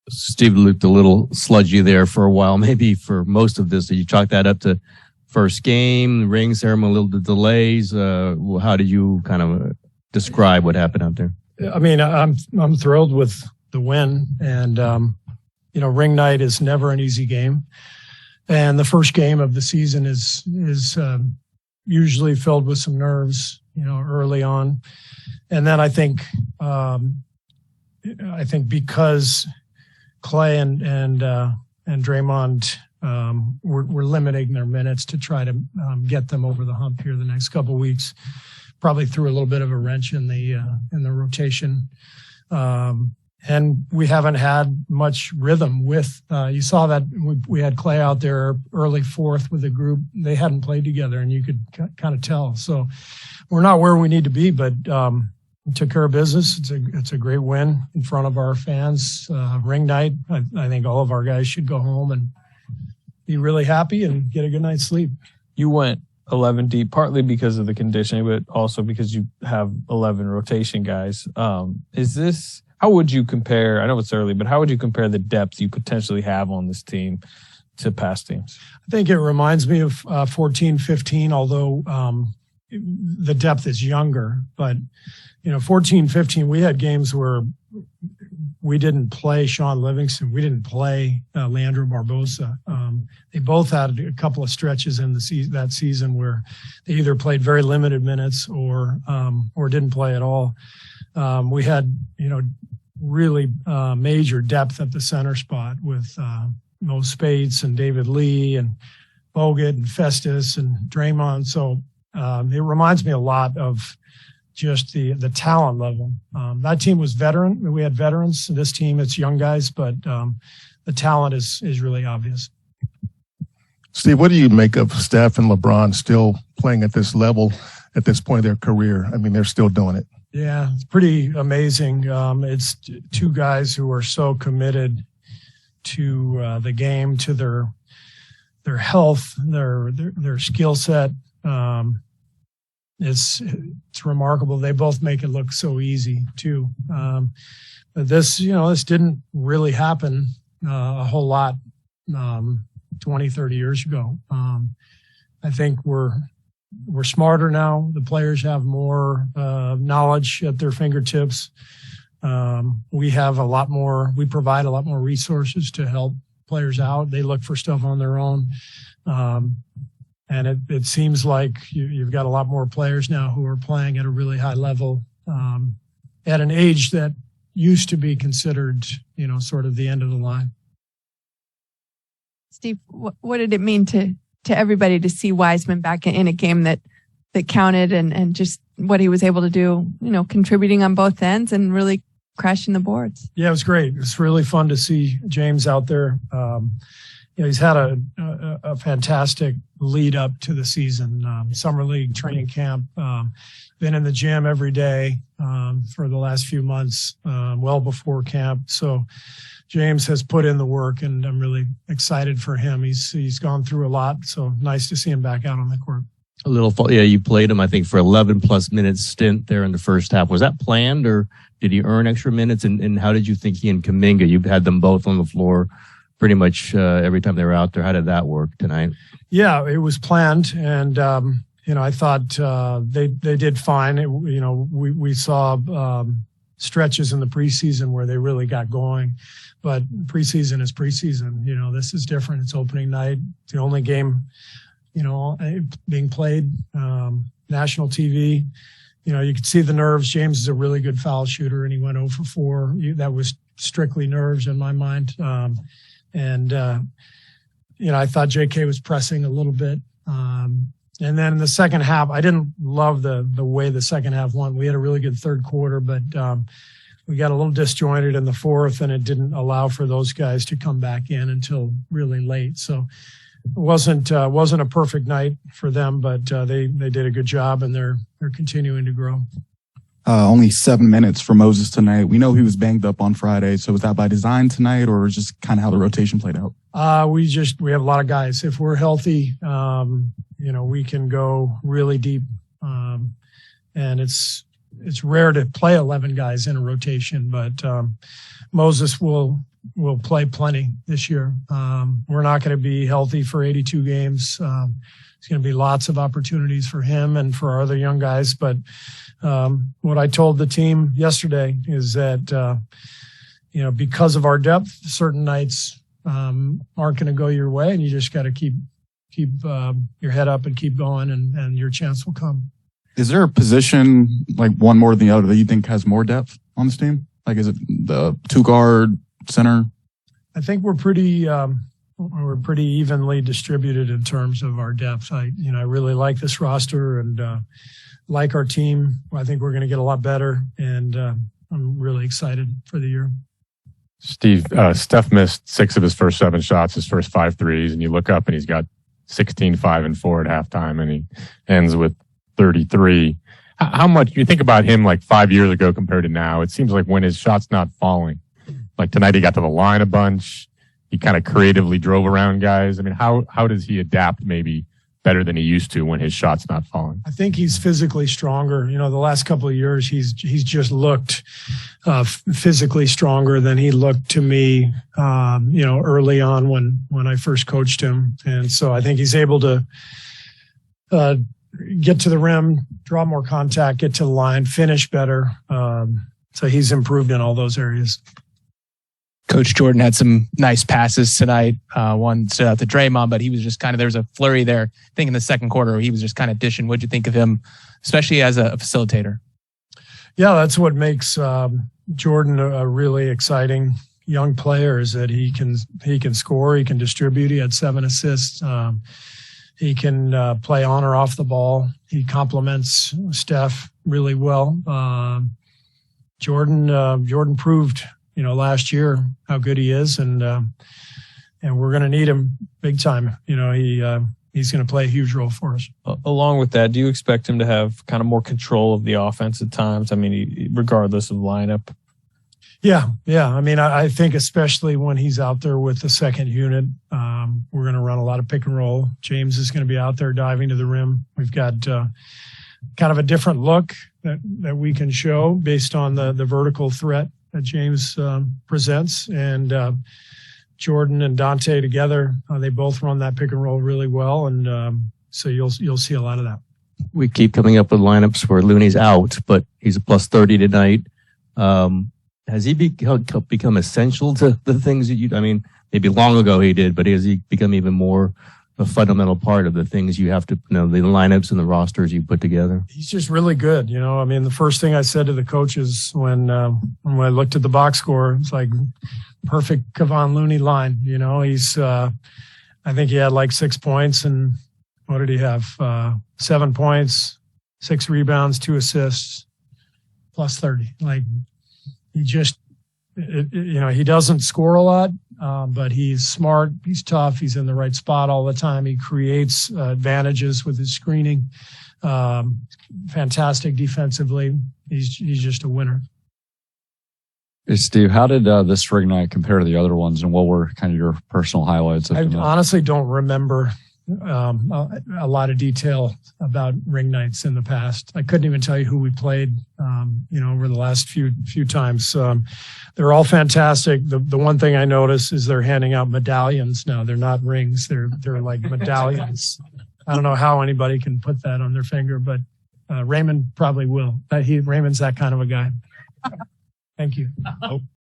Steve looked a little sludgy there for a while, maybe for most of this. Did you chalk that up to first game, ring ceremony, a little delays? How did you kind of describe what happened out there? I mean, I'm thrilled with the win, and ring night is never an easy game, and the first game of the season is usually filled with some nerves, early on, and then I think because Clay and Draymond were limiting their minutes to try to get them over the hump here the next couple of weeks. Probably threw a little bit of a wrench in the rotation, and we haven't had much rhythm with. You saw that we had Clay out there early fourth with the group. They hadn't played together, and you could kind of tell. So we're not where we need to be, but took care of business. It's a great win in front of our fans. Ring night. I think all of our guys should go home and be really happy and get a good night's sleep. You went 11 deep, partly because of the conditioning, but also because you have 11 rotation guys. How would you compare, I know it's early, but how would you compare the depth you potentially have on this team to past teams? I think it reminds me of 14-15, although the depth is younger. But, 14-15, we had games where we didn't play Sean Livingston. We didn't play Leandro Barbosa. They both had a couple of stretches in that season where they either played very limited minutes or didn't play at all. We had, really major depth at the center spot with Mo Spates and David Lee and Bogut and Festus and Draymond. So it reminds me a lot of just the talent level. That team was veteran. We had veterans. This team, it's young guys, but the talent is really obvious. Steve, what do you make of Steph and LeBron still playing at this level at this point of their career? I mean, they're still doing it. Yeah, it's pretty amazing. It's two guys who are so committed to the game, to their health, their skill set. It's remarkable. They both make it look so easy too. But this didn't really happen a whole lot 20, 30 years ago. I think we're smarter now. The players have more knowledge at their fingertips. We have we provide a lot more resources to help players out. They look for stuff on their own. And it seems like you've got a lot more players now who are playing at a really high level at an age that used to be considered, sort of the end of the line. Steve, what did it mean to everybody to see Wiseman back in a game that counted and just what he was able to do, contributing on both ends and really crashing the boards? Yeah, it was great. It's really fun to see James out there. He's had a fantastic lead up to the season. Summer league, training camp, been in the gym every day for the last few months, well before camp. So James has put in the work, and I'm really excited for him. He's gone through a lot, so nice to see him back out on the court. You played him, I think, for 11 plus minutes stint there in the first half. Was that planned, or did he earn extra minutes? And how did you think he and Kuminga, you had them both on the floor pretty much every time they were out there? How did that work tonight? Yeah, it was planned, and I thought they did fine. We saw stretches in the preseason where they really got going, but preseason is preseason. This is different. It's opening night. It's the only game, being played, national TV. You could see the nerves. James is a really good foul shooter, and he went 0 for 4. That was strictly nerves in my mind. I thought JK was pressing a little bit. And then in the second half, I didn't love the way the second half went. We had a really good third quarter, but we got a little disjointed in the fourth, and it didn't allow for those guys to come back in until really late. So it wasn't a perfect night for them, but they did a good job, and they're continuing to grow. Only 7 minutes for Moses tonight. We know he was banged up on Friday. So was that by design tonight, or just kind of how the rotation played out? We have a lot of guys. If we're healthy, we can go really deep. And it's it's rare to play 11 guys in a rotation, but Moses will play plenty this year. We're not going to be healthy for 82 games. It's going to be lots of opportunities for him and for our other young guys. But what I told the team yesterday is that, because of our depth, certain nights aren't going to go your way, and you just got to keep your head up and keep going, and your chance will come. Is there a position, like one more than the other, that you think has more depth on this team? Like, is it the 2-guard, center? I think we're pretty evenly distributed in terms of our depth. I really like this roster and like our team. I think we're going to get a lot better, and I'm really excited for the year. Steve, Steph missed 6 of his first 7 shots, his first 5 threes, and you look up and he's got 16, 5, and 4 at halftime, and he ends with 33. How much you think about him like 5 years ago compared to now? It seems like when his shot's not falling, like tonight he got to the line a bunch. He kind of creatively drove around guys. I mean, how does he adapt maybe better than he used to when his shot's not falling? I think he's physically stronger. The last couple of years he's just looked physically stronger than he looked to me, early on when I first coached him. And so I think he's able to get to the rim, draw more contact, get to the line, finish better. So he's improved in all those areas. Coach Jordan had some nice passes tonight. One stood out to Draymond, but he was just there was a flurry there. I think in the second quarter, he was just kind of dishing. What'd you think of him, especially as a facilitator? Yeah, that's what makes Jordan a really exciting young player, is that he can score, he can distribute. He had 7 assists. He can play on or off the ball. He complements Steph really well. Jordan proved, last year how good he is, and we're going to need him big time. He's going to play a huge role for us. Along with that, do you expect him to have kind of more control of the offense at times? I mean, regardless of lineup. Yeah. I mean, I think especially when he's out there with the second unit, we're going to run a lot of pick and roll. James is going to be out there diving to the rim. We've got kind of a different look that we can show based on the vertical threat that James presents. And Jordan and Dante together, they both run that pick and roll really well. And so you'll see a lot of that. We keep coming up with lineups where Looney's out, but he's a plus 30 tonight. Has he become essential to the things that maybe long ago he did, but has he become even more a fundamental part of the things you have to, the lineups and the rosters you put together? He's just really good. The first thing I said to the coaches when I looked at the box score, it's like perfect Kevon Looney line. He's, I think he had like 6 points, and what did he have? 7 points, 6 rebounds, 2 assists, plus 30. Like, he just, he doesn't score a lot, but he's smart, he's tough, he's in the right spot all the time. He creates advantages with his screening. Fantastic defensively. He's just a winner. Hey, Steve, how did this ring night compare to the other ones, and what were kind of your personal highlights? I honestly don't remember a lot of detail about ring nights in the past. I couldn't even tell you who we played, over the last few times. They're all fantastic. The one thing I noticed is they're handing out medallions now. They're not rings. They're like medallions. I don't know how anybody can put that on their finger, but Raymond probably will. Raymond's that kind of a guy. Thank you.